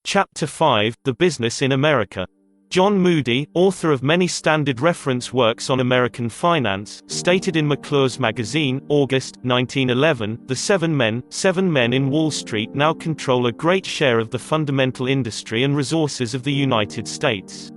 Chapter 5: The Business in America. John Moody, author of many standard reference works on American finance, stated in McClure's magazine, August, 1911, "The seven men in Wall Street now control a great share of the fundamental industry and resources of the United States.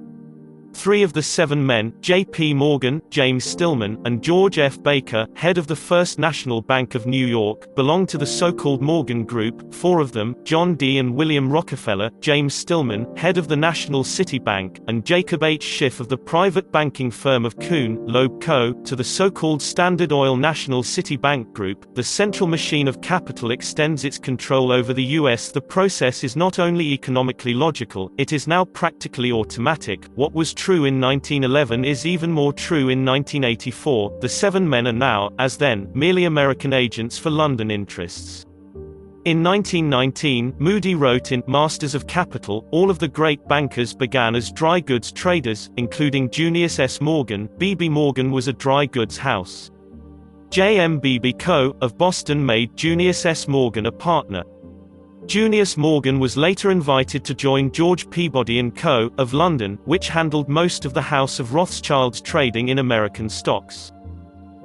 Three of the seven men, J.P. Morgan, James Stillman, and George F. Baker, head of the First National Bank of New York, belong to the so-called Morgan Group. Four of them, John D. and William Rockefeller, James Stillman, head of the National City Bank, and Jacob H. Schiff of the private banking firm of Kuhn, Loeb Co., to the so-called Standard Oil National City Bank Group. The central machine of capital extends its control over the U.S. The process is not only economically logical, it is now practically automatic. What was true in 1911 is even more true in 1984. The seven men are now, as then, merely American agents for London interests. In 1919, Moody wrote in Masters of Capital, all of the great bankers began as dry goods traders, including Junius S. Morgan. B.B. Morgan was a dry goods house. J.M.B.B. Co., of Boston made Junius S. Morgan a partner. Junius Morgan was later invited to join George Peabody & Co., of London, which handled most of the House of Rothschild's trading in American stocks.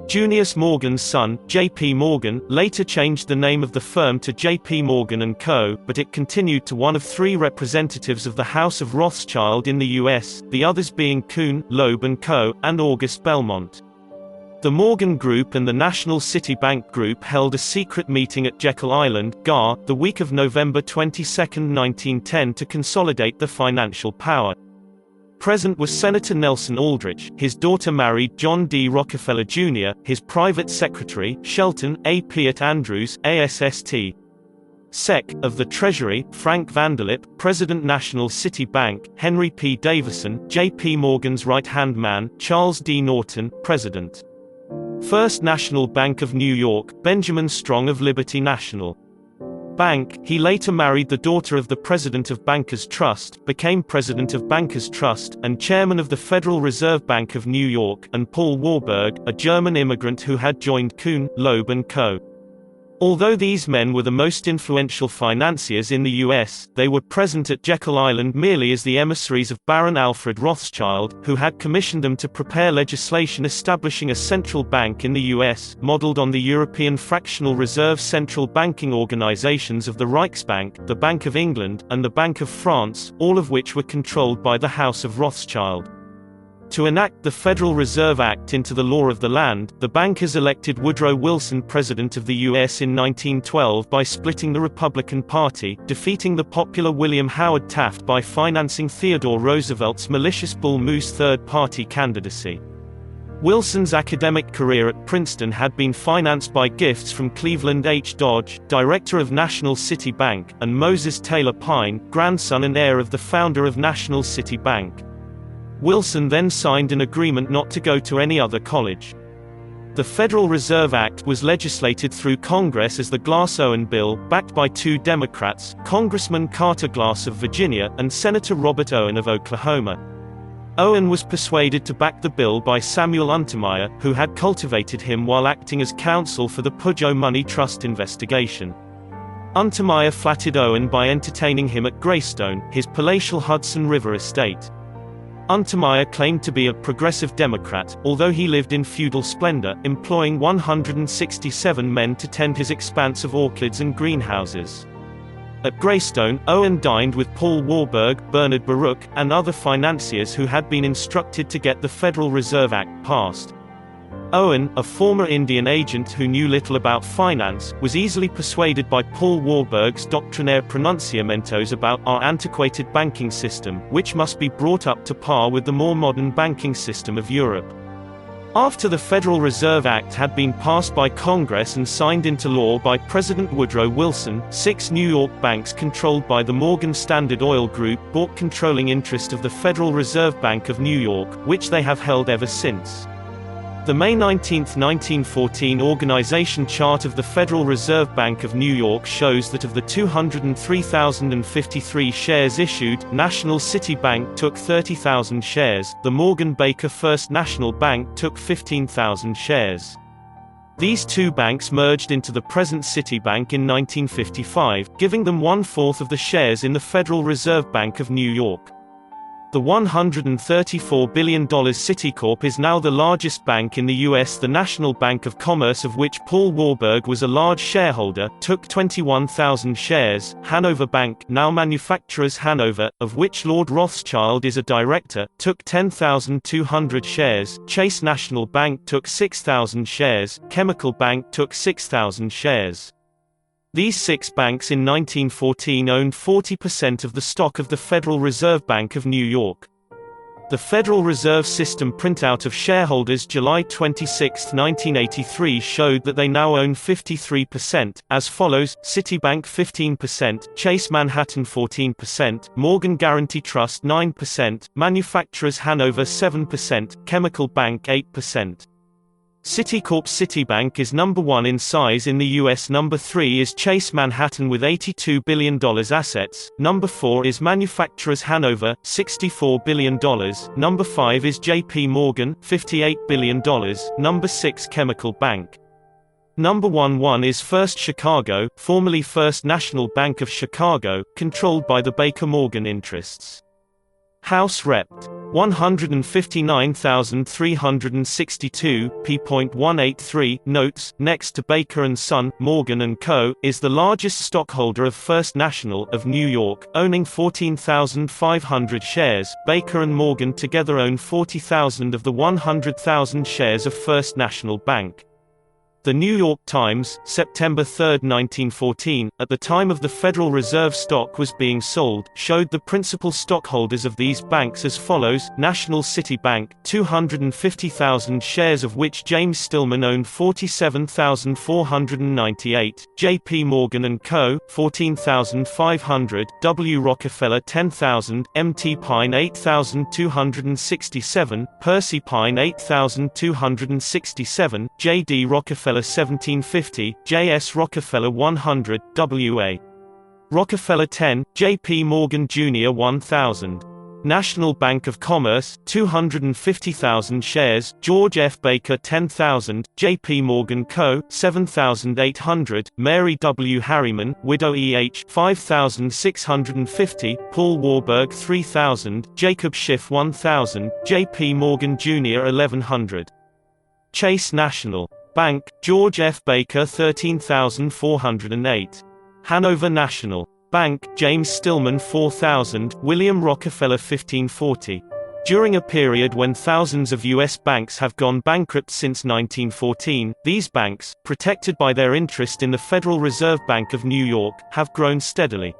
Junius Morgan's son, J.P. Morgan, later changed the name of the firm to J.P. Morgan & Co., but it continued to one of three representatives of the House of Rothschild in the U.S., the others being Kuhn, Loeb & Co., and August Belmont. The Morgan Group and the National City Bank Group held a secret meeting at Jekyll Island, GAR, the week of November 22, 1910 to consolidate the financial power. Present was Senator Nelson Aldrich, his daughter married John D. Rockefeller Jr., his private secretary, Shelton A. Piatt Andrews, ASST. Sec. of the Treasury, Frank Vanderlip, President National City Bank, Henry P. Davison, J.P. Morgan's right-hand man, Charles D. Norton, President. First National Bank of New York, Benjamin Strong of Liberty National Bank. He later married the daughter of the president of Bankers Trust, became president of Bankers Trust, and chairman of the Federal Reserve Bank of New York, and Paul Warburg, a German immigrant who had joined Kuhn, Loeb & Co. Although these men were the most influential financiers in the U.S., they were present at Jekyll Island merely as the emissaries of Baron Alfred Rothschild, who had commissioned them to prepare legislation establishing a central bank in the U.S., modeled on the European fractional reserve central banking organizations of the Reichsbank, the Bank of England, and the Bank of France, all of which were controlled by the House of Rothschild. To enact the Federal Reserve Act into the law of the land, the bankers elected Woodrow Wilson president of the U.S. in 1912 by splitting the Republican Party, defeating the popular William Howard Taft by financing Theodore Roosevelt's malicious Bull Moose Third Party candidacy. Wilson's academic career at Princeton had been financed by gifts from Cleveland H. Dodge, director of National City Bank, and Moses Taylor Pine, grandson and heir of the founder of National City Bank. Wilson then signed an agreement not to go to any other college. The Federal Reserve Act was legislated through Congress as the Glass-Owen Bill, backed by two Democrats, Congressman Carter Glass of Virginia, and Senator Robert Owen of Oklahoma. Owen was persuaded to back the bill by Samuel Untermeyer, who had cultivated him while acting as counsel for the Peugeot Money Trust investigation. Untermeyer flattered Owen by entertaining him at Greystone, his palatial Hudson River estate. Untermeyer claimed to be a progressive Democrat, although he lived in feudal splendor, employing 167 men to tend his expanse of orchards and greenhouses. At Greystone, Owen dined with Paul Warburg, Bernard Baruch, and other financiers who had been instructed to get the Federal Reserve Act passed. Owen, a former Indian agent who knew little about finance, was easily persuaded by Paul Warburg's doctrinaire pronunciamentos about our antiquated banking system, which must be brought up to par with the more modern banking system of Europe. After the Federal Reserve Act had been passed by Congress and signed into law by President Woodrow Wilson, 6 New York banks controlled by the Morgan Standard Oil Group bought controlling interest of the Federal Reserve Bank of New York, which they have held ever since. The May 19, 1914 organization chart of the Federal Reserve Bank of New York shows that of the 203,053 shares issued, National City Bank took 30,000 shares, the Morgan Baker First National Bank took 15,000 shares. These two banks merged into the present Citibank in 1955, giving them 1/4 of the shares in the Federal Reserve Bank of New York. The $134 billion Citicorp is now the largest bank in the U.S. The National Bank of Commerce, of which Paul Warburg was a large shareholder, took 21,000 shares. Hanover Bank, now Manufacturers Hanover, of which Lord Rothschild is a director, took 10,200 shares. Chase National Bank took 6,000 shares. Chemical Bank took 6,000 shares. These six banks in 1914 owned 40% of the stock of the Federal Reserve Bank of New York. The Federal Reserve System printout of shareholders July 26, 1983 showed that they now own 53%, as follows: Citibank 15%, Chase Manhattan 14%, Morgan Guaranty Trust 9%, Manufacturers Hanover 7%, Chemical Bank 8%. Citicorp Citibank is number 1 in size in the U.S. Number 3 is Chase Manhattan with $82 billion assets. Number 4 is Manufacturers Hanover, $64 billion. Number 5 is J.P. Morgan, $58 billion. Number 6 Chemical Bank. Number 11 is First Chicago, formerly First National Bank of Chicago, controlled by the Baker Morgan interests. House Rep. 159,362, p.183, notes, next to Baker & Son, Morgan & Co., is the largest stockholder of First National of New York, owning 14,500 shares. Baker and Morgan together own 40,000 of the 100,000 shares of First National Bank. The New York Times, September 3, 1914, at the time of the Federal Reserve stock was being sold, showed the principal stockholders of these banks as follows: National City Bank, 250,000 shares of which James Stillman owned 47,498, J.P. Morgan & Co., 14,500, W. Rockefeller 10,000, M.T. Pine 8,267, Percy Pine 8,267, J.D. Rockefeller 1750, J.S. Rockefeller 100, W.A. Rockefeller 10, J.P. Morgan Jr. 1,000. National Bank of Commerce, 250,000 shares, George F. Baker 10,000, J.P. Morgan Co., 7,800, Mary W. Harriman, widow E.H., 5,650, Paul Warburg 3,000, Jacob Schiff 1,000, J.P. Morgan Jr. 1,100. Chase National Bank, George F. Baker 13,408. Hanover National Bank, James Stillman 4,000, William Rockefeller 1540. During a period when thousands of U.S. banks have gone bankrupt since 1914, these banks, protected by their interest in the Federal Reserve Bank of New York, have grown steadily.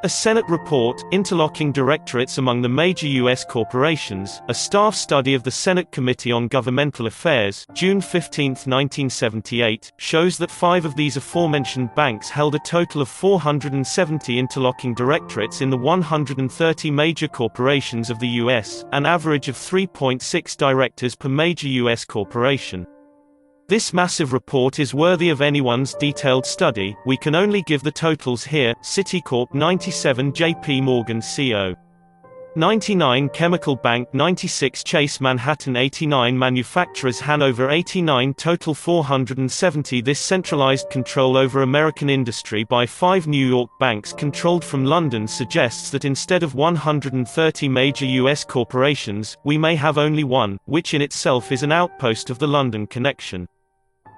A Senate report, Interlocking Directorates Among the Major U.S. Corporations, a staff study of the Senate Committee on Governmental Affairs, June 15, 1978, shows that 5 of these aforementioned banks held a total of 470 interlocking directorates in the 130 major corporations of the U.S., an average of 3.6 directors per major U.S. corporation. This massive report is worthy of anyone's detailed study. We can only give the totals here: Citicorp 97, J.P. Morgan Co. 99, Chemical Bank 96, Chase Manhattan 89, Manufacturers Hanover 89, total 470. This centralized control over American industry by 5 New York banks controlled from London suggests that instead of 130 major U.S. corporations, we may have only one, which in itself is an outpost of the London connection.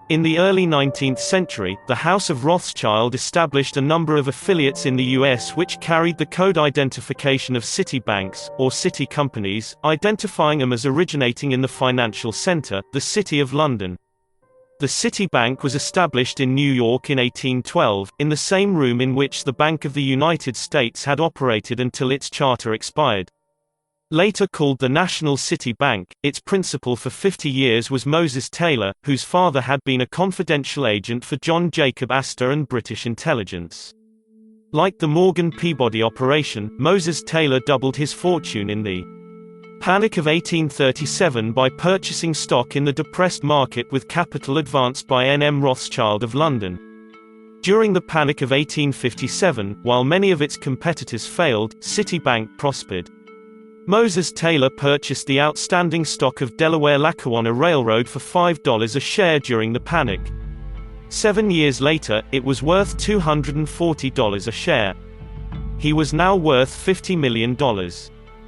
In the early 19th century, the House of Rothschild established a number of affiliates in the U.S. which carried the code identification of city banks, or city companies, identifying them as originating in the financial center, the City of London. The City Bank was established in New York in 1812, in the same room in which the Bank of the United States had operated until its charter expired. Later called the National City Bank, its principal for 50 years was Moses Taylor, whose father had been a confidential agent for John Jacob Astor and British intelligence. Like the Morgan Peabody operation, Moses Taylor doubled his fortune in the Panic of 1837 by purchasing stock in the depressed market with capital advanced by N. M. Rothschild of London. During the Panic of 1857, while many of its competitors failed, Citibank prospered. Moses Taylor purchased the outstanding stock of Delaware-Lackawanna Railroad for $5 a share during the panic. 7 years later, it was worth $240 a share. He was now worth $50 million.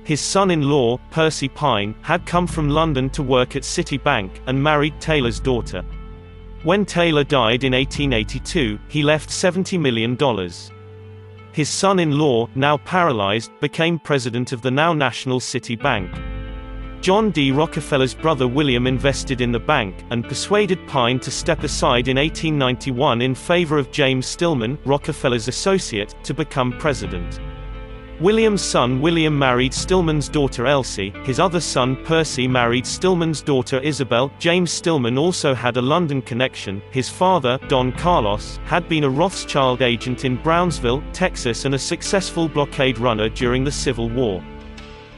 His son-in-law, Percy Pine, had come from London to work at Citibank, and married Taylor's daughter. When Taylor died in 1882, he left $70 million. His son-in-law, now paralyzed, became president of the now national Citibank. John D. Rockefeller's brother William invested in the bank, and persuaded Pine to step aside in 1891 in favor of James Stillman, Rockefeller's associate, to become president. William's son William married Stillman's daughter Elsie, his other son Percy married Stillman's daughter Isabel. James Stillman also had a London connection. His father, Don Carlos, had been a Rothschild agent in Brownsville, Texas and a successful blockade runner during the Civil War.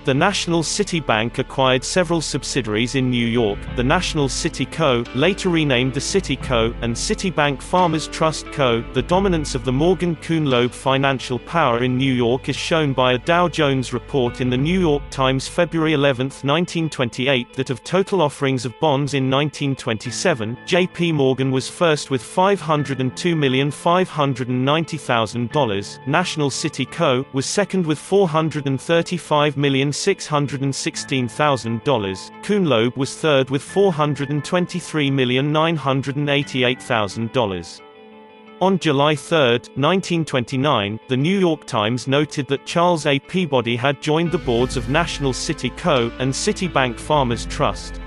The National City Bank acquired several subsidiaries in New York, the National City Co., later renamed the City Co., and Citibank Farmers Trust Co. The dominance of the Morgan Kuhn Loeb financial power in New York is shown by a Dow Jones report in the New York Times February 11, 1928 that of total offerings of bonds in 1927, J.P. Morgan was first with $502,590,000, National City Co. was second with $435,616,000, Kuhn Loeb was third with $423,988,000. On July 3, 1929, the New York Times noted that Charles A. Peabody had joined the boards of National City Co. and Citibank Farmers Trust.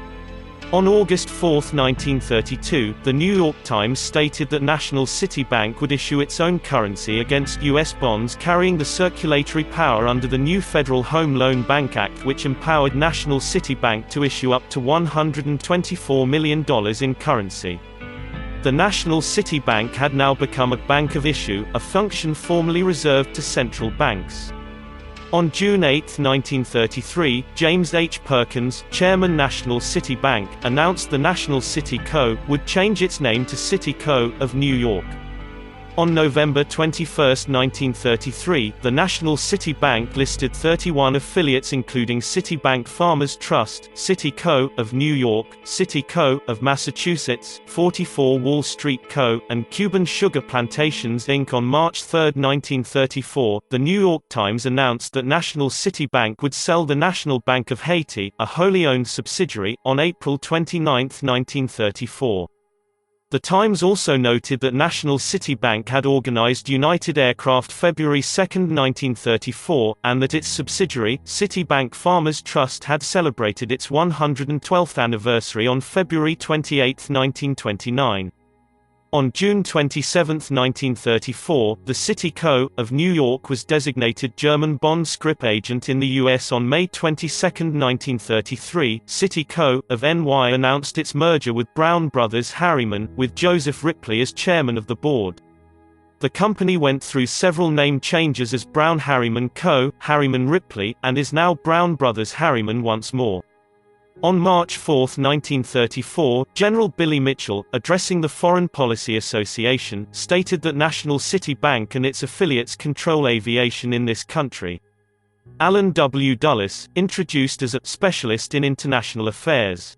On August 4, 1932, the New York Times stated that National City Bank would issue its own currency against U.S. bonds carrying the circulatory power under the new Federal Home Loan Bank Act, which empowered National City Bank to issue up to $124 million in currency. The National City Bank had now become a bank of issue, a function formerly reserved to central banks. On June 8, 1933, James H. Perkins, chairman National City Bank, announced the National City Co. would change its name to City Co. of New York. On November 21, 1933, the National City Bank listed 31 affiliates including Citibank Farmers Trust, City Co. of New York, City Co. of Massachusetts, 44 Wall Street Co., and Cuban Sugar Plantations Inc. On March 3, 1934, the New York Times announced that National City Bank would sell the National Bank of Haiti, a wholly owned subsidiary, on April 29, 1934. The Times also noted that National City Bank had organized United Aircraft February 2, 1934, and that its subsidiary, Citibank Farmers Trust, had celebrated its 112th anniversary on February 28, 1929. On June 27, 1934, the City Co. of New York was designated German bond scrip agent in the U.S. On May 22, 1933, City Co. of NY announced its merger with Brown Brothers Harriman, with Joseph Ripley as chairman of the board. The company went through several name changes as Brown Harriman Co., Harriman Ripley, and is now Brown Brothers Harriman once more. On March 4, 1934, General Billy Mitchell, addressing the Foreign Policy Association, stated that National City Bank and its affiliates control aviation in this country. Allen W. Dulles, introduced as a specialist in international affairs,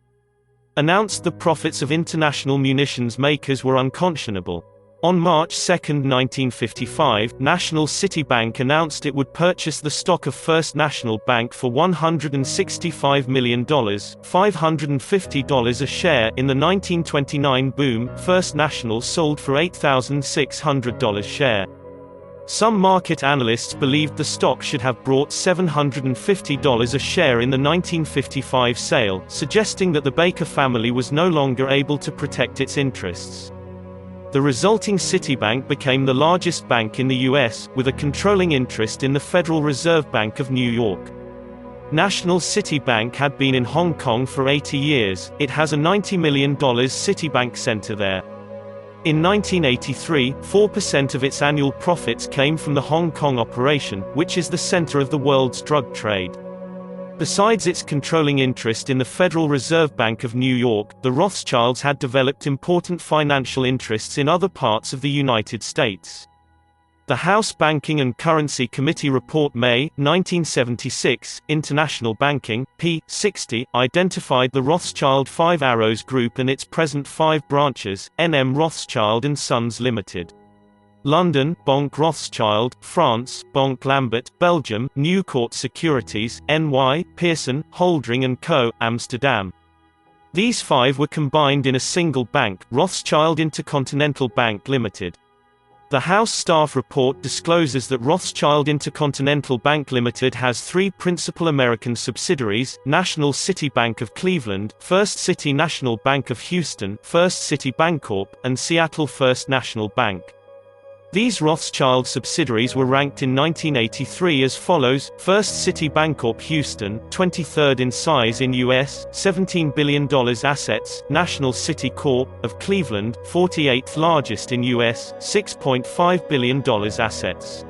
announced the profits of international munitions makers were unconscionable. On March 2, 1955, National City Bank announced it would purchase the stock of First National Bank for $165 million, $550 a share. In the 1929 boom, First National sold for $8,600 share. Some market analysts believed the stock should have brought $750 a share in the 1955 sale, suggesting that the Baker family was no longer able to protect its interests. The resulting Citibank became the largest bank in the U.S., with a controlling interest in the Federal Reserve Bank of New York. National City Bank had been in Hong Kong for 80 years, it has a $90 million Citibank Center there. In 1983, 4% of its annual profits came from the Hong Kong operation, which is the center of the world's drug trade. Besides its controlling interest in the Federal Reserve Bank of New York, the Rothschilds had developed important financial interests in other parts of the United States. The House Banking and Currency Committee report May, 1976, International Banking, p. 60, identified the Rothschild Five Arrows Group and its present five branches, N.M. Rothschild & Sons Limited. London, Banque Rothschild, France, Banque Lambert, Belgium, Newcourt Securities, N.Y., Pearson, Holdring & Co., Amsterdam. These five were combined in a single bank, Rothschild Intercontinental Bank Limited. The House Staff Report discloses that Rothschild Intercontinental Bank Limited has three principal American subsidiaries: National City Bank of Cleveland, First City National Bank of Houston, First City Bancorp, and Seattle First National Bank. These Rothschild subsidiaries were ranked in 1983 as follows: First City Bancorp Houston, 23rd in size in U.S., $17 billion assets; National City Corp. of Cleveland, 48th largest in U.S., $6.5 billion assets.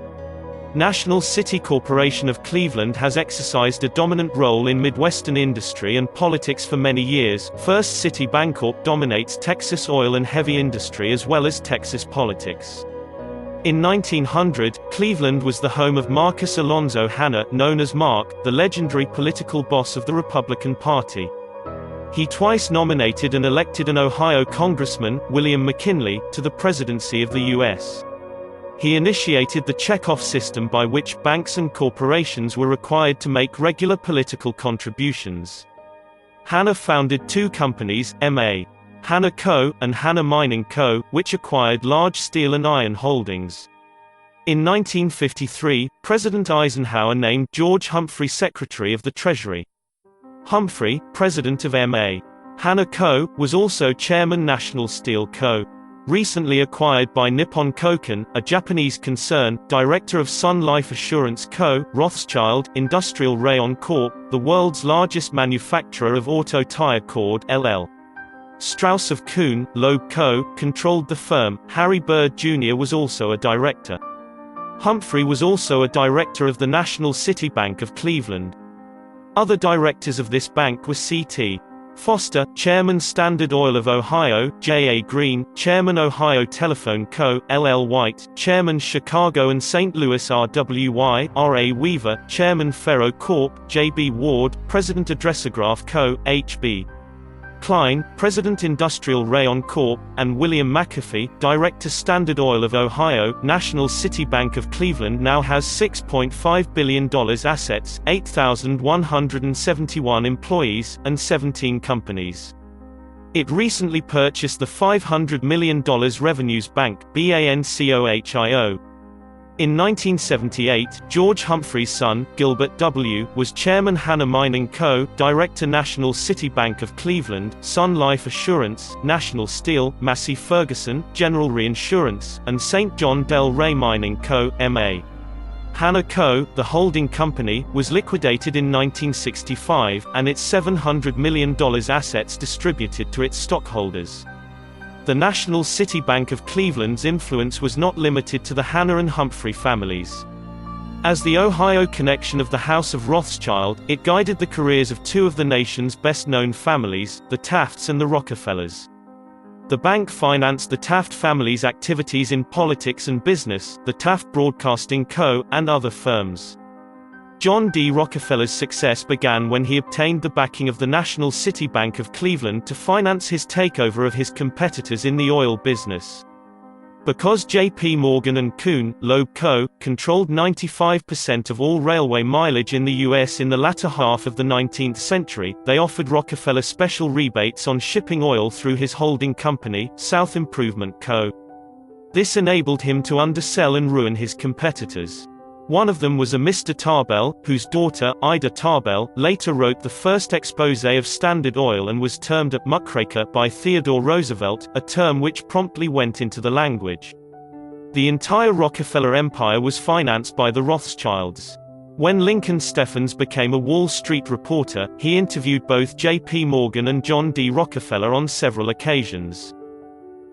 National City Corporation of Cleveland has exercised a dominant role in Midwestern industry and politics for many years. First City Bancorp dominates Texas oil and heavy industry as well as Texas politics. In 1900, Cleveland was the home of Marcus Alonzo Hanna, known as Mark, the legendary political boss of the Republican Party. He twice nominated and elected an Ohio Congressman, William McKinley, to the presidency of the U.S. He initiated the checkoff system by which banks and corporations were required to make regular political contributions. Hanna founded two companies, M.A. Hanna Co. and Hanna Mining Co., which acquired large steel and iron holdings. In 1953, President Eisenhower named George Humphrey Secretary of the Treasury. Humphrey, president of M.A. Hanna Co., was also chairman National Steel Co., recently acquired by Nippon Koken, a Japanese concern, director of Sun Life Assurance Co., Rothschild Industrial Rayon Corp., the world's largest manufacturer of auto tire cord, LL. Strauss of Kuhn, Loeb Co., controlled the firm. Harry Byrd Jr. was also a director. Humphrey was also a director of the National City Bank of Cleveland. Other directors of this bank were C.T. Foster, Chairman Standard Oil of Ohio; J.A. Green, Chairman Ohio Telephone Co., L.L. White, Chairman Chicago and St. Louis R.W.Y., R.A. Weaver, Chairman Ferro Corp., J.B. Ward, President Adressograph Co., H.B. Klein, President Industrial Rayon Corp., and William McAfee, Director Standard Oil of Ohio. National City Bank of Cleveland now has $6.5 billion assets, 8,171 employees, and 17 companies. It recently purchased the $500 million Revenues Bank, BANCOHIO. In 1978, George Humphrey's son, Gilbert W., was Chairman Hanna Mining Co., Director National City Bank of Cleveland, Sun Life Assurance, National Steel, Massey Ferguson, General Reinsurance, and St. John Del Rey Mining Co., M.A. Hanna Co., the holding company, was liquidated in 1965, and its $700 million assets distributed to its stockholders. The National City Bank of Cleveland's influence was not limited to the Hanna and Humphrey families. As the Ohio connection of the House of Rothschild, it guided the careers of two of the nation's best-known families, the Tafts and the Rockefellers. The bank financed the Taft family's activities in politics and business, the Taft Broadcasting Co., and other firms. John D. Rockefeller's success began when he obtained the backing of the National City Bank of Cleveland to finance his takeover of his competitors in the oil business. Because J.P. Morgan and Kuhn, Loeb Co., controlled 95% of all railway mileage in the U.S. in the latter half of the 19th century, they offered Rockefeller special rebates on shipping oil through his holding company, South Improvement Co. This enabled him to undersell and ruin his competitors. One of them was a Mr. Tarbell, whose daughter, Ida Tarbell, later wrote the first exposé of Standard Oil and was termed a muckraker by Theodore Roosevelt, a term which promptly went into the language. The entire Rockefeller empire was financed by the Rothschilds. When Lincoln Steffens became a Wall Street reporter, he interviewed both J.P. Morgan and John D. Rockefeller on several occasions.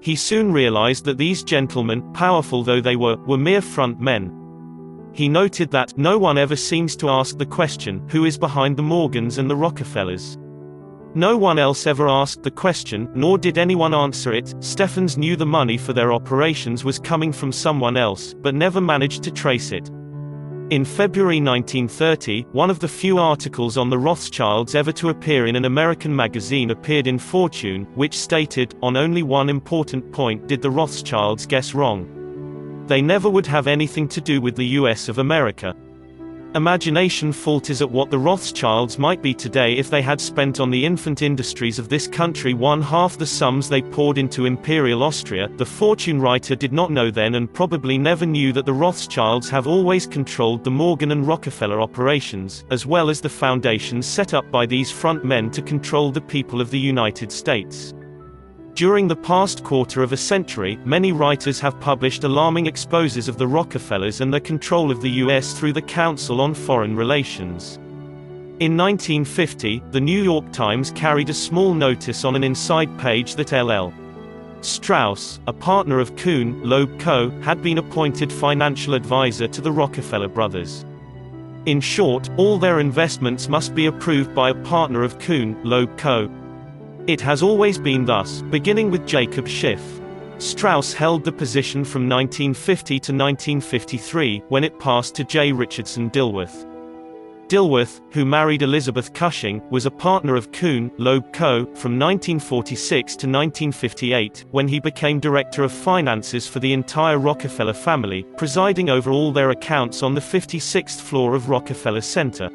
He soon realized that these gentlemen, powerful though they were mere front men. He noted that, "No one ever seems to ask the question, who is behind the Morgans and the Rockefellers?" No one else ever asked the question, nor did anyone answer it. Stephens knew the money for their operations was coming from someone else, but never managed to trace it. In February 1930, one of the few articles on the Rothschilds ever to appear in an American magazine appeared in Fortune, which stated, "On only one important point did the Rothschilds guess wrong. They never would have anything to do with the US of America." Imagination falters at what the Rothschilds might be today if they had spent on the infant industries of this country one half the sums they poured into Imperial Austria. The Fortune writer did not know then and probably never knew that the Rothschilds have always controlled the Morgan and Rockefeller operations, as well as the foundations set up by these front men to control the people of the United States. During the past quarter of a century, many writers have published alarming exposes of the Rockefellers and their control of the U.S. through the Council on Foreign Relations. In 1950, the New York Times carried a small notice on an inside page that L.L. Strauss, a partner of Kuhn, Loeb Co., had been appointed financial advisor to the Rockefeller brothers. In short, all their investments must be approved by a partner of Kuhn, Loeb Co. It has always been thus, beginning with Jacob Schiff. Strauss held the position from 1950 to 1953, when it passed to J. Richardson Dilworth. Dilworth, who married Elizabeth Cushing, was a partner of Kuhn, Loeb Co. from 1946 to 1958, when he became Director of Finances for the entire Rockefeller family, presiding over all their accounts on the 56th floor of Rockefeller Center.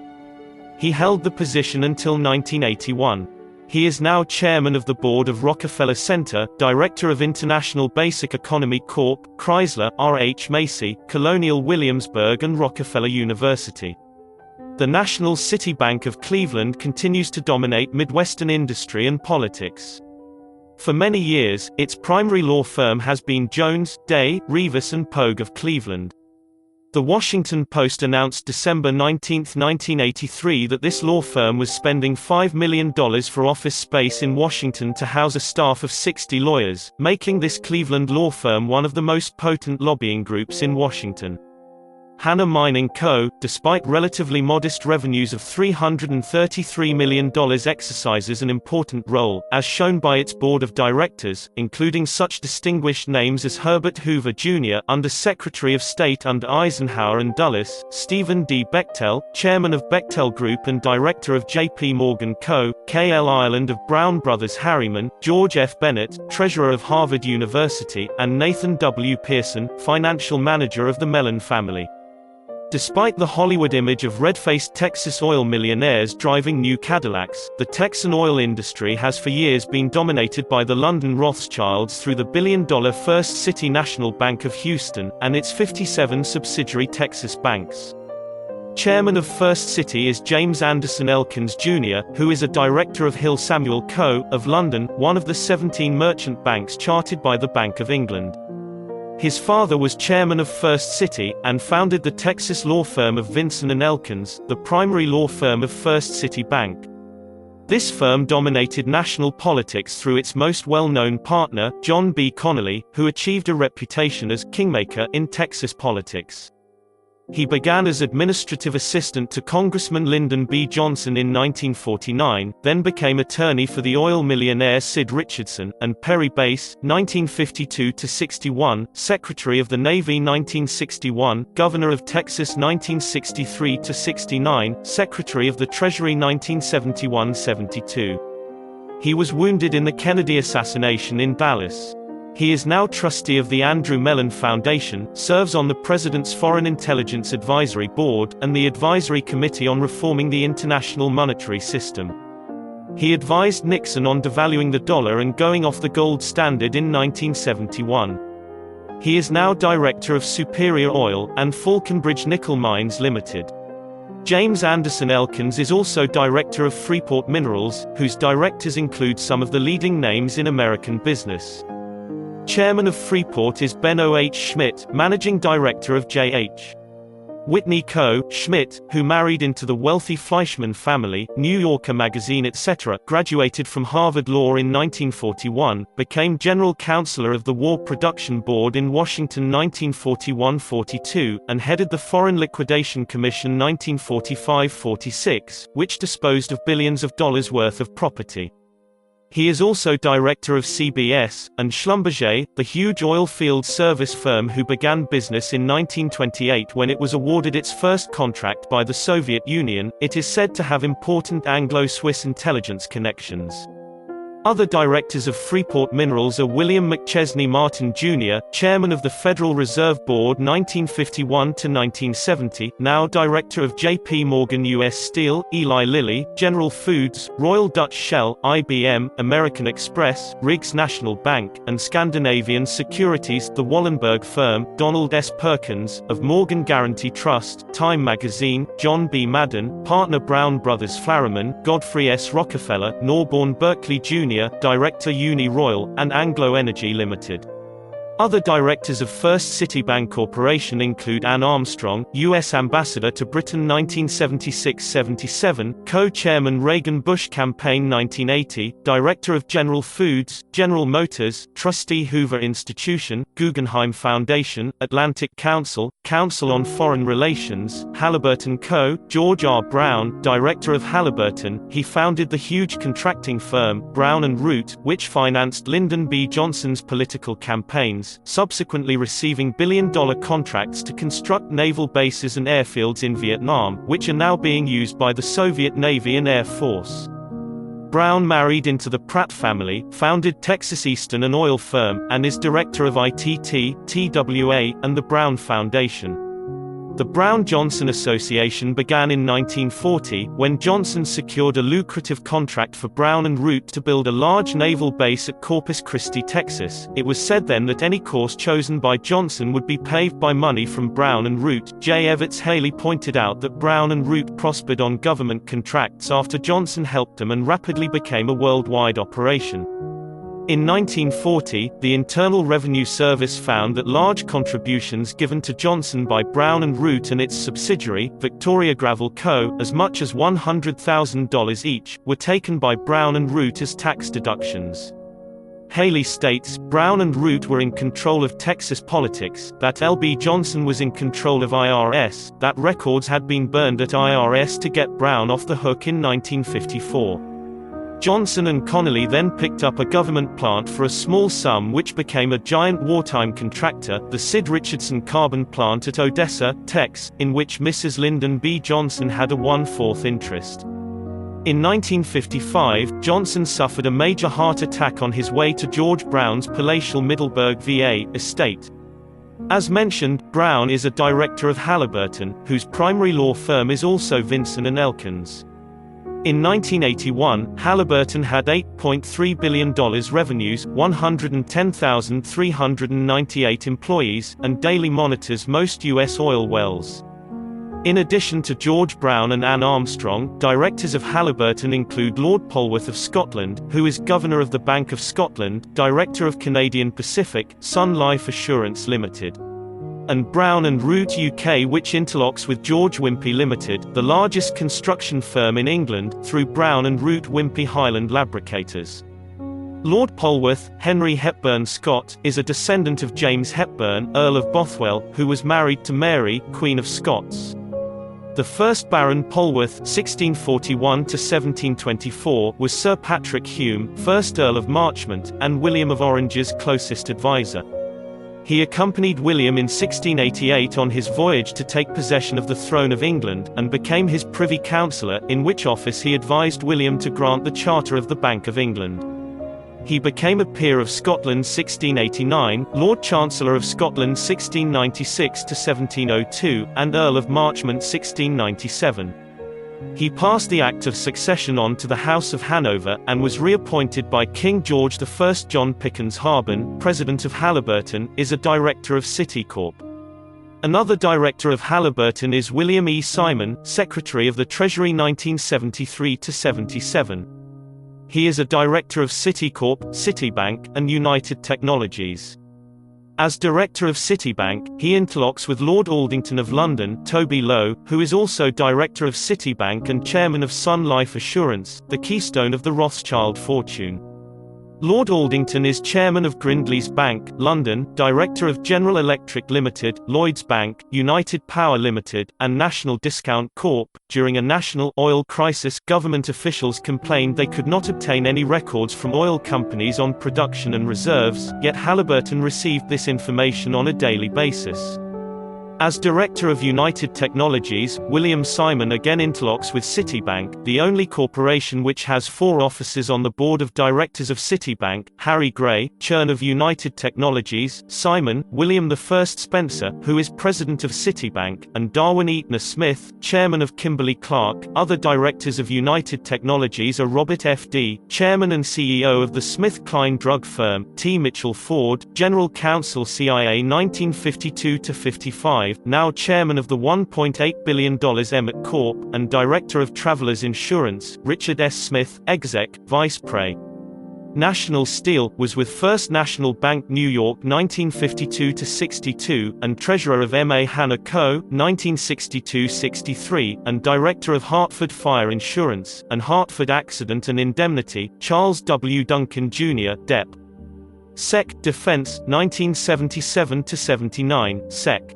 He held the position until 1981. He is now chairman of the board of Rockefeller Center, director of International Basic Economy Corp., Chrysler, R.H. Macy, Colonial Williamsburg and Rockefeller University. The National City Bank of Cleveland continues to dominate Midwestern industry and politics. For many years, its primary law firm has been Jones, Day, Revis and Pogue of Cleveland. The Washington Post announced December 19, 1983 that this law firm was spending $5 million for office space in Washington to house a staff of 60 lawyers, making this Cleveland law firm one of the most potent lobbying groups in Washington. Hanna Mining Co., despite relatively modest revenues of $333 million, exercises an important role, as shown by its board of directors, including such distinguished names as Herbert Hoover Jr., Under Secretary of State under Eisenhower and Dulles, Stephen D. Bechtel, chairman of Bechtel Group and director of J.P. Morgan Co., K. L. Ireland of Brown Brothers Harriman, George F. Bennett, treasurer of Harvard University, and Nathan W. Pearson, financial manager of the Mellon family. Despite the Hollywood image of red-faced Texas oil millionaires driving new Cadillacs, the Texan oil industry has for years been dominated by the London Rothschilds through the billion-dollar First City National Bank of Houston, and its 57 subsidiary Texas banks. Chairman of First City is James Anderson Elkins Jr., who is a director of Hill Samuel Co., of London, one of the 17 merchant banks chartered by the Bank of England. His father was chairman of First City, and founded the Texas law firm of Vinson & Elkins, the primary law firm of First City Bank. This firm dominated national politics through its most well-known partner, John B. Connolly, who achieved a reputation as "kingmaker" in Texas politics. He began as administrative assistant to Congressman Lyndon B. Johnson in 1949, then became attorney for the oil millionaire Sid Richardson, and Perry Bass, 1952–61, Secretary of the Navy 1961, Governor of Texas 1963–69, Secretary of the Treasury 1971–72. He was wounded in the Kennedy assassination in Dallas. He is now trustee of the Andrew Mellon Foundation, serves on the President's Foreign Intelligence Advisory Board, and the Advisory Committee on Reforming the International Monetary System. He advised Nixon on devaluing the dollar and going off the gold standard in 1971. He is now director of Superior Oil, and Falconbridge Nickel Mines Limited. James Anderson Elkins is also director of Freeport Minerals, whose directors include some of the leading names in American business. Chairman of Freeport is Ben O. H. Schmidt, managing director of J.H. Whitney Coe Schmidt, who married into the wealthy Fleischman family, New Yorker magazine etc., graduated from Harvard Law in 1941, became general counselor of the War Production Board in Washington 1941–42, and headed the Foreign Liquidation Commission 1945–46, which disposed of billions of dollars worth of property. He is also director of CBS, and Schlumberger, the huge oil field service firm who began business in 1928 when it was awarded its first contract by the Soviet Union. It is said to have important Anglo-Swiss intelligence connections. Other directors of Freeport Minerals are William McChesney Martin, Jr., chairman of the Federal Reserve Board 1951–1970, now director of J.P. Morgan U.S. Steel, Eli Lilly, General Foods, Royal Dutch Shell, IBM, American Express, Riggs National Bank, and Scandinavian Securities, the Wallenberg firm, Donald S. Perkins, of Morgan Guaranty Trust, Time Magazine, John B. Madden, partner Brown Brothers Flarriman, Godfrey S. Rockefeller, Norborne Berkeley Jr., Director Uni Royal, and Anglo Energy Limited. Other directors of First Citibank Corporation include Ann Armstrong, U.S. Ambassador to Britain 1976–77, co-chairman Reagan-Bush Campaign 1980, Director of General Foods, General Motors, Trustee Hoover Institution, Guggenheim Foundation, Atlantic Council, Council on Foreign Relations, Halliburton Co., George R. Brown, Director of Halliburton. He founded the huge contracting firm, Brown & Root, which financed Lyndon B. Johnson's political campaigns, subsequently receiving billion-dollar contracts to construct naval bases and airfields in Vietnam, which are now being used by the Soviet Navy and Air Force. Brown married into the Pratt family, founded Texas Eastern, an oil firm, and is director of ITT, TWA, and the Brown Foundation. The Brown-Johnson Association began in 1940, when Johnson secured a lucrative contract for Brown & Root to build a large naval base at Corpus Christi, Texas. It was said then that any course chosen by Johnson would be paved by money from Brown & Root. J. Evetts Haley pointed out that Brown & Root prospered on government contracts after Johnson helped them and rapidly became a worldwide operation. In 1940, the Internal Revenue Service found that large contributions given to Johnson by Brown & Root and its subsidiary, Victoria Gravel Co., as much as $100,000 each, were taken by Brown & Root as tax deductions. Haley states, Brown & Root were in control of Texas politics, that L.B. Johnson was in control of IRS, that records had been burned at IRS to get Brown off the hook in 1954. Johnson and Connolly then picked up a government plant for a small sum which became a giant wartime contractor, the Sid Richardson Carbon Plant at Odessa, Tex, in which Mrs. Lyndon B. Johnson had a 1/4 interest. In 1955, Johnson suffered a major heart attack on his way to George Brown's palatial Middleburg, VA, estate. As mentioned, Brown is a director of Halliburton, whose primary law firm is also Vinson & Elkins. In 1981, Halliburton had $8.3 billion revenues, 110,398 employees, and daily monitors most U.S. oil wells. In addition to George Brown and Ann Armstrong, directors of Halliburton include Lord Polwarth of Scotland, who is Governor of the Bank of Scotland, Director of Canadian Pacific, Sun Life Assurance Limited, and Brown & Root UK, which interlocks with George Wimpey Limited, the largest construction firm in England, through Brown & Root Wimpey Highland Labricators. Lord Polwarth, Henry Hepburn Scott, is a descendant of James Hepburn, Earl of Bothwell, who was married to Mary, Queen of Scots. The first Baron Polwarth (1641–1724) was Sir Patrick Hume, 1st Earl of Marchmont, and William of Orange's closest advisor. He accompanied William in 1688 on his voyage to take possession of the throne of England, and became his Privy Councillor, in which office he advised William to grant the Charter of the Bank of England. He became a Peer of Scotland 1689, Lord Chancellor of Scotland 1696–1702, and Earl of Marchmont 1697. He passed the Act of Succession on to the House of Hanover, and was reappointed by King George I. John Pickens Harben, President of Halliburton, is a Director of Citicorp. Another Director of Halliburton is William E. Simon, Secretary of the Treasury 1973–77. He is a Director of Citicorp, Citibank, and United Technologies. As director of Citibank, he interlocks with Lord Aldington of London, Toby Lowe, who is also director of Citibank and chairman of Sun Life Assurance, the keystone of the Rothschild fortune. Lord Aldington is chairman of Grindlays Bank, London, director of General Electric Limited, Lloyds Bank, United Power Limited, and National Discount Corp. During a national oil crisis, government officials complained they could not obtain any records from oil companies on production and reserves, yet Halliburton received this information on a daily basis. As director of United Technologies, William Simon again interlocks with Citibank, the only corporation which has 4 officers on the board of directors of Citibank: Harry Gray, chairman of United Technologies; Simon, William I Spencer, who is president of Citibank; and Darwin Eatner Smith, chairman of Kimberly-Clark. Other directors of United Technologies are Robert F. D., chairman and CEO of the SmithKline drug firm; T. Mitchell Ford, general counsel CIA 1952–55, now chairman of the $1.8 billion Emmett Corp., and director of Travelers Insurance; Richard S. Smith, exec, vice pre. National Steel, was with First National Bank New York 1952–62, and treasurer of M.A. Hanna Co. 1962–63, and director of Hartford Fire Insurance, and Hartford Accident and Indemnity; Charles W. Duncan Jr., Dep. Sec. Defense, 1977–79, Sec.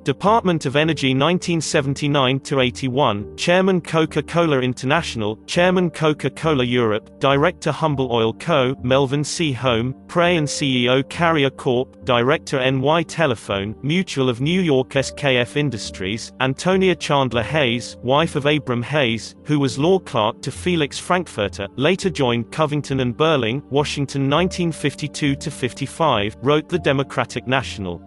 Department of Energy 1979–81, Chairman Coca-Cola International, Chairman Coca-Cola Europe, Director Humble Oil Co., Melvin C. Home, Pre and CEO Carrier Corp., Director NY Telephone, Mutual of New York SKF Industries, Antonia Chandler Hayes, wife of Abram Hayes, who was law clerk to Felix Frankfurter, later joined Covington and Burling, Washington 1952–55, wrote the Democratic National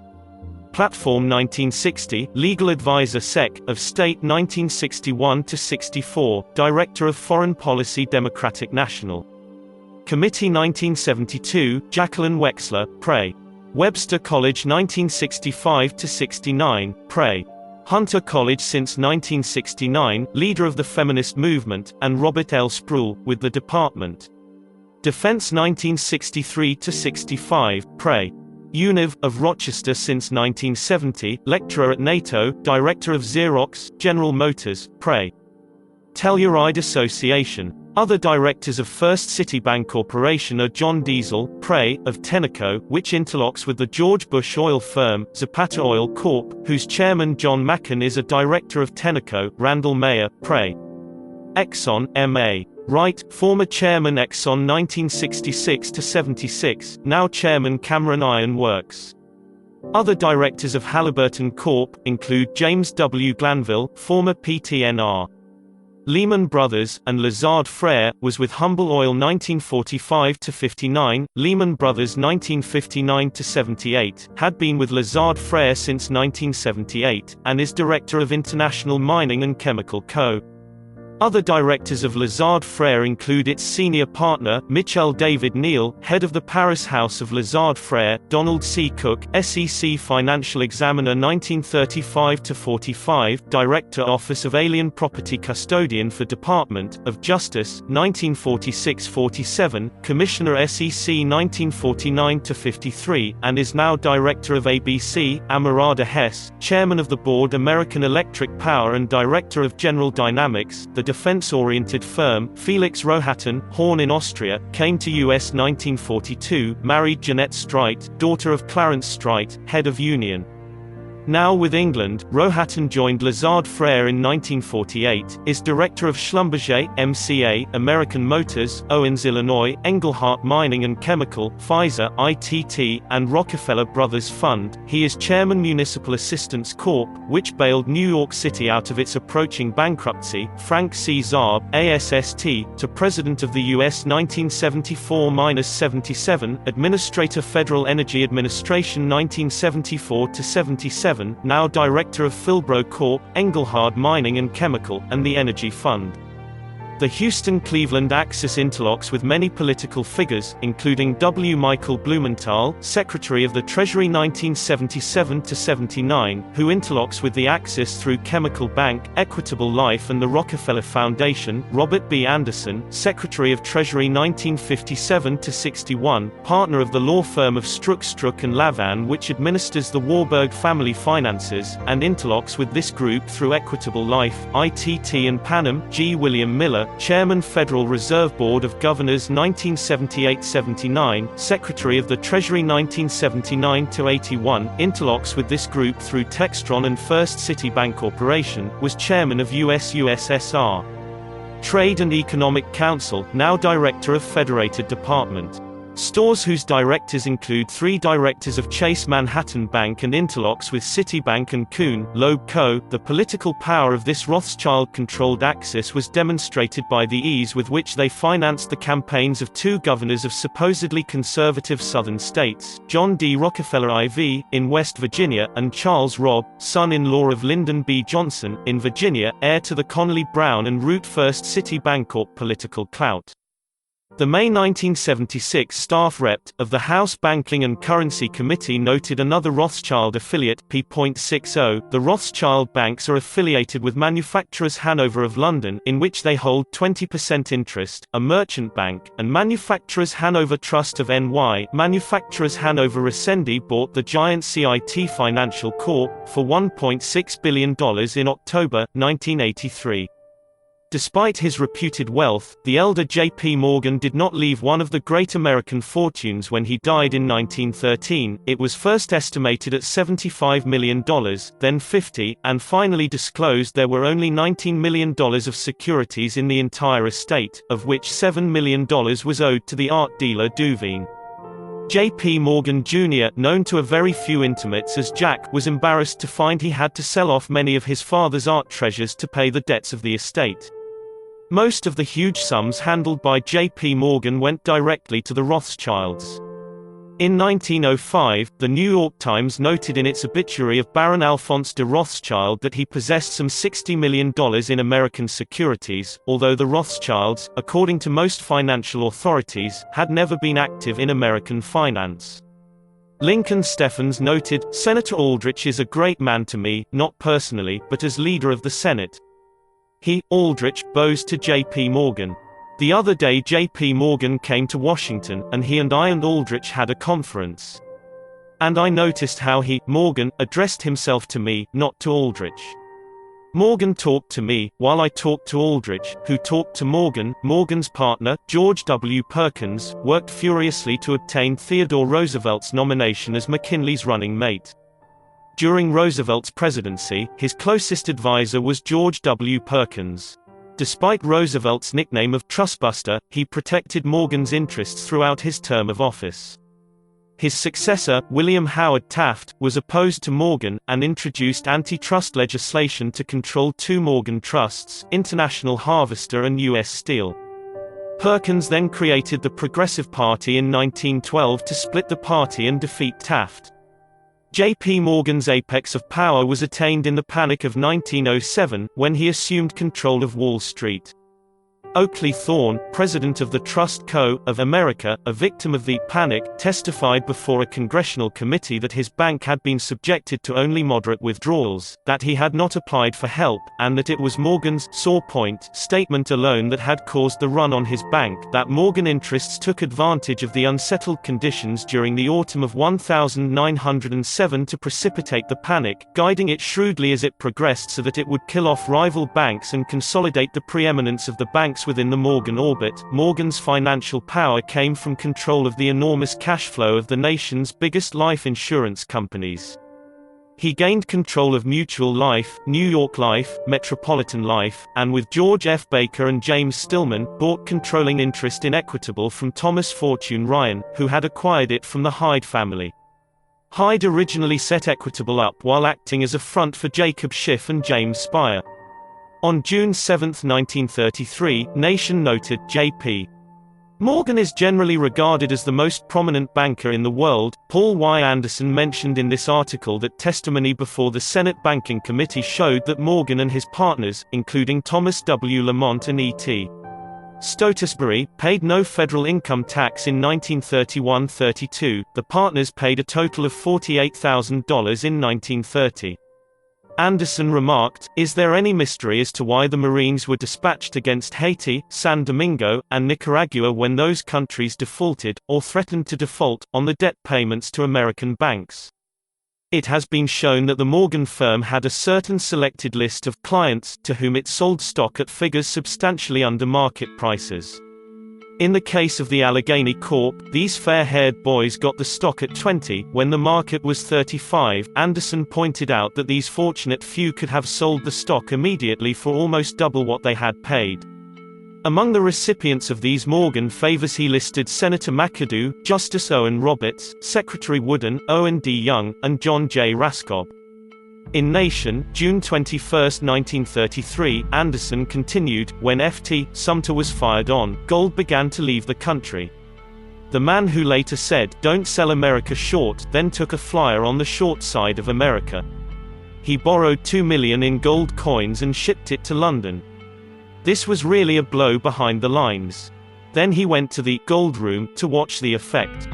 Platform 1960, legal advisor Sec. of State 1961–64, director of Foreign Policy Democratic National Committee 1972, Jacqueline Wexler, Pre. Webster College 1965–69, Pre. Hunter College since 1969, leader of the feminist movement, and Robert L. Spruill, with the Department Defense 1963–65, Pre. Univ. of Rochester since 1970, lecturer at NATO, director of Xerox, General Motors, Pre. Telluride Association. Other directors of First Citibank Corporation are John Diesel, Pre. of Tenneco, which interlocks with the George Bush oil firm, Zapata Oil Corp., whose chairman John Macken is a director of Tenneco; Randall Mayer, Pre. Exxon, M.A. Wright, former chairman Exxon 1966–76, now chairman Cameron Iron Works. Other directors of Halliburton Corp. include James W. Glanville, former PTNR. Lehman Brothers, and Lazard Frères, was with Humble Oil 1945–59, Lehman Brothers 1959–78, had been with Lazard Frères since 1978, and is director of International Mining and Chemical Co. Other directors of Lazard Frères include its senior partner, Michel David Neal, head of the Paris House of Lazard Frères; Donald C. Cook, SEC Financial Examiner 1935–45, Director Office of Alien Property Custodian for Department of Justice, 1946–47, Commissioner SEC 1949–53, and is now Director of ABC; Amarada Hess, Chairman of the Board American Electric Power and Director of General Dynamics. The defense-oriented firm, Felix Rohatyn, Horn in Austria, came to U.S. 1942, married Jeanette Streit, daughter of Clarence Streit, head of Union. Now with England, Rohatyn joined Lazard Frères in 1948, is director of Schlumberger, MCA, American Motors, Owens Illinois, Engelhart Mining and Chemical, Pfizer, ITT, and Rockefeller Brothers Fund. He is chairman Municipal Assistance Corp., which bailed New York City out of its approaching bankruptcy, Frank C. Zarb, ASST, to President of the U.S. 1974–77, Administrator Federal Energy Administration 1974–77, now director of Philbro Corp., Engelhard Mining and Chemical, and the Energy Fund. The Houston-Cleveland axis interlocks with many political figures, including W. Michael Blumenthal, Secretary of the Treasury 1977–79, who interlocks with the axis through Chemical Bank, Equitable Life and the Rockefeller Foundation, Robert B. Anderson, Secretary of Treasury 1957–61, partner of the law firm of Struck and Lavan which administers the Warburg family finances, and interlocks with this group through Equitable Life, ITT and Panem, G. William Miller, Chairman Federal Reserve Board of Governors 1978–79, Secretary of the Treasury 1979–81, interlocks with this group through Textron and First City Bank Corporation, was Chairman of USSR Trade and Economic Council, now Director of Federated Department Stores whose directors include 3 directors of Chase Manhattan Bank and interlocks with Citibank and Kuhn, Loeb Co. The political power of this Rothschild-controlled axis was demonstrated by the ease with which they financed the campaigns of 2 governors of supposedly conservative southern states, John D. Rockefeller IV, in West Virginia, and Charles Robb, son-in-law of Lyndon B. Johnson, in Virginia, heir to the Connolly Brown and Root First City Bancorp political clout. The May 1976 staff rep. of the House Banking and Currency Committee noted another Rothschild affiliate, P.60. The Rothschild banks are affiliated with Manufacturers Hanover of London, in which they hold 20% interest, a merchant bank, and Manufacturers Hanover Trust of NY. Manufacturers Hanover Resende bought the giant CIT Financial Corp. for $1.6 billion in October 1983. Despite his reputed wealth, the elder J.P. Morgan did not leave one of the great American fortunes when he died in 1913. It was first estimated at $75 million, then $50, and finally disclosed there were only $19 million of securities in the entire estate, of which $7 million was owed to the art dealer Duveen. J.P. Morgan Jr., known to a very few intimates as Jack, was embarrassed to find he had to sell off many of his father's art treasures to pay the debts of the estate. Most of the huge sums handled by J.P. Morgan went directly to the Rothschilds. In 1905, the New York Times noted in its obituary of Baron Alphonse de Rothschild that he possessed some $60 million in American securities, although the Rothschilds, according to most financial authorities, had never been active in American finance. Lincoln Steffens noted, "Senator Aldrich is a great man to me, not personally, but as leader of the Senate. He, Aldrich, bows to J.P. Morgan. The other day J.P. Morgan came to Washington, and he and I and Aldrich had a conference. And I noticed how he, Morgan, addressed himself to me, not to Aldrich. Morgan talked to me, while I talked to Aldrich, who talked to Morgan." Morgan's partner, George W. Perkins, worked furiously to obtain Theodore Roosevelt's nomination as McKinley's running mate. During Roosevelt's presidency, his closest advisor was George W. Perkins. Despite Roosevelt's nickname of Trustbuster, he protected Morgan's interests throughout his term of office. His successor, William Howard Taft, was opposed to Morgan, and introduced antitrust legislation to control 2 Morgan trusts, International Harvester and U.S. Steel. Perkins then created the Progressive Party in 1912 to split the party and defeat Taft. J.P. Morgan's apex of power was attained in the Panic of 1907, when he assumed control of Wall Street. Oakley Thorne, president of the Trust Co. of America, a victim of the panic, testified before a congressional committee that his bank had been subjected to only moderate withdrawals, that he had not applied for help, and that it was Morgan's sore point statement alone that had caused the run on his bank, that Morgan interests took advantage of the unsettled conditions during the autumn of 1907 to precipitate the panic, guiding it shrewdly as it progressed so that it would kill off rival banks and consolidate the preeminence of the banks within the Morgan orbit. Morgan's financial power came from control of the enormous cash flow of the nation's biggest life insurance companies. He gained control of Mutual Life, New York Life, Metropolitan Life, and with George F. Baker and James Stillman, bought controlling interest in Equitable from Thomas Fortune Ryan, who had acquired it from the Hyde family. Hyde originally set Equitable up while acting as a front for Jacob Schiff and James Spire. On June 7, 1933, Nation noted, J.P. Morgan is generally regarded as the most prominent banker in the world. Paul Y. Anderson mentioned in this article that testimony before the Senate Banking Committee showed that Morgan and his partners, including Thomas W. Lamont and E.T. Stotesbury paid no federal income tax in 1931–32. The partners paid a total of $48,000 in 1930. Anderson remarked, "Is there any mystery as to why the Marines were dispatched against Haiti, San Domingo, and Nicaragua when those countries defaulted, or threatened to default, on the debt payments to American banks? It has been shown that the Morgan firm had a certain selected list of clients to whom it sold stock at figures substantially under market prices. In the case of the Allegheny Corp., these fair-haired boys got the stock at 20, when the market was 35. Anderson pointed out that these fortunate few could have sold the stock immediately for almost double what they had paid. Among the recipients of these Morgan favors he listed Senator McAdoo, Justice Owen Roberts, Secretary Wooden, Owen D. Young, and John J. Raskob. In Nation, June 21, 1933, Anderson continued, "When F.T. Sumter was fired on, gold began to leave the country. The man who later said, 'Don't sell America short,' then took a flyer on the short side of America. He borrowed $2 million in gold coins and shipped it to London. This was really a blow behind the lines. Then he went to the gold room to watch the effect.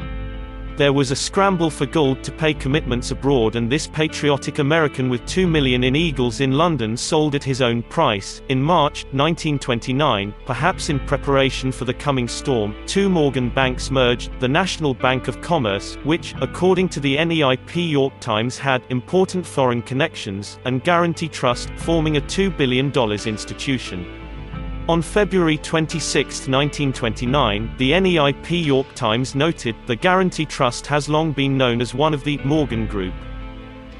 There was a scramble for gold to pay commitments abroad, and this patriotic American with $2 million in eagles in London sold at his own price. In March 1929, perhaps in preparation for the coming storm, two Morgan banks merged, the National Bank of Commerce, which, according to the NEIP York Times, had important foreign connections, and Guaranty Trust, forming a $2 billion institution. On February 26, 1929, the NEIP York Times noted, "The Guaranty Trust has long been known as one of the Morgan Group.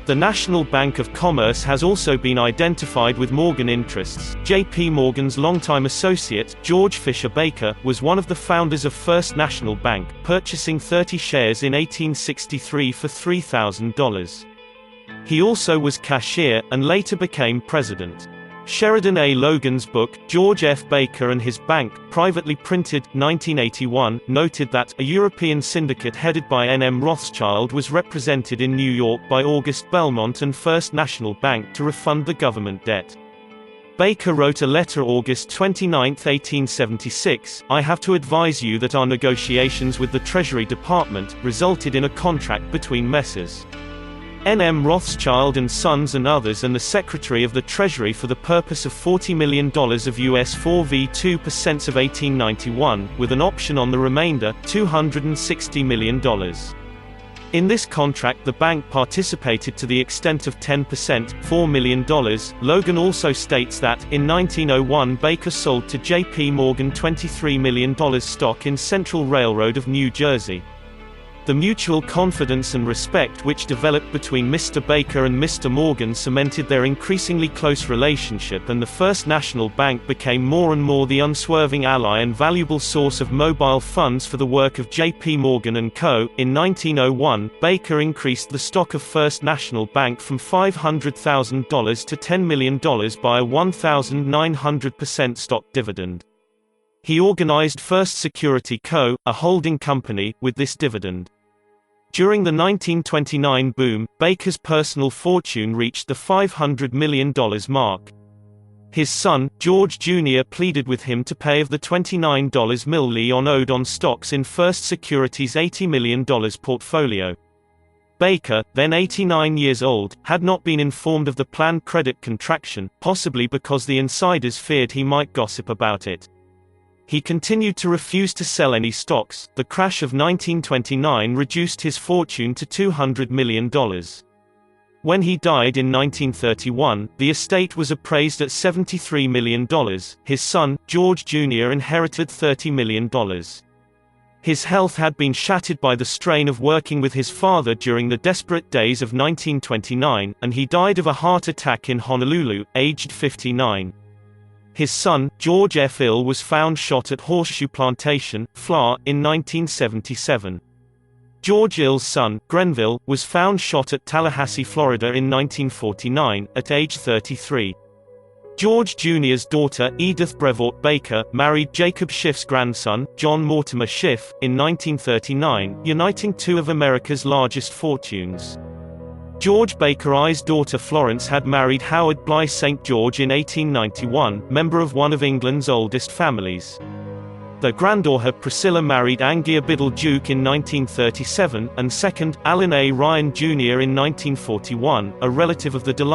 The National Bank of Commerce has also been identified with Morgan interests." J.P. Morgan's longtime associate, George Fisher Baker, was one of the founders of First National Bank, purchasing 30 shares in 1863 for $3,000. He also was cashier, and later became president. Sheridan A. Logan's book, George F. Baker and His Bank, privately printed, 1981, noted that a European syndicate headed by N.M. Rothschild was represented in New York by August Belmont and First National Bank to refund the government debt. Baker wrote a letter August 29, 1876, "I have to advise you that our negotiations with the Treasury Department resulted in a contract between Messrs. N.M. Rothschild and Sons and others and the Secretary of the Treasury for the purpose of $40 million of US 4v2% of 1891, with an option on the remainder, $260 million. In this contract the bank participated to the extent of 10%, $4 million. Logan also states that, in 1901 Baker sold to J.P. Morgan $23 million stock in Central Railroad of New Jersey. The mutual confidence and respect which developed between Mr. Baker and Mr. Morgan cemented their increasingly close relationship, and the First National Bank became more and more the unswerving ally and valuable source of mobile funds for the work of J.P. Morgan & Co. In 1901, Baker increased the stock of First National Bank from $500,000 to $10 million by a 1,900% stock dividend. He organized First Security Co., a holding company, with this dividend. During the 1929 boom, Baker's personal fortune reached the $500 million mark. His son, George Jr. pleaded with him to pay of the $29 million owed on stocks in First Security's $80 million portfolio. Baker, then 89 years old, had not been informed of the planned credit contraction, possibly because the insiders feared he might gossip about it. He continued to refuse to sell any stocks. The crash of 1929 reduced his fortune to $200 million. When he died in 1931, the estate was appraised at $73 million. His son, George Jr., inherited $30 million. His health had been shattered by the strain of working with his father during the desperate days of 1929, and he died of a heart attack in Honolulu, aged 59. His son, George F. Ill, was found shot at Horseshoe Plantation, FLA, in 1977. George Ill's son, Grenville, was found shot at Tallahassee, Florida in 1949, at age 33. George Jr.'s daughter, Edith Brevoort Baker, married Jacob Schiff's grandson, John Mortimer Schiff, in 1939, uniting two of America's largest fortunes. George Baker I's daughter Florence had married Howard Bly St. George in 1891, member of one of England's oldest families. Their granddaughter Priscilla married Angier Biddle Duke in 1937, and second, Alan A. Ryan Jr. in 1941, a relative of the DeLong.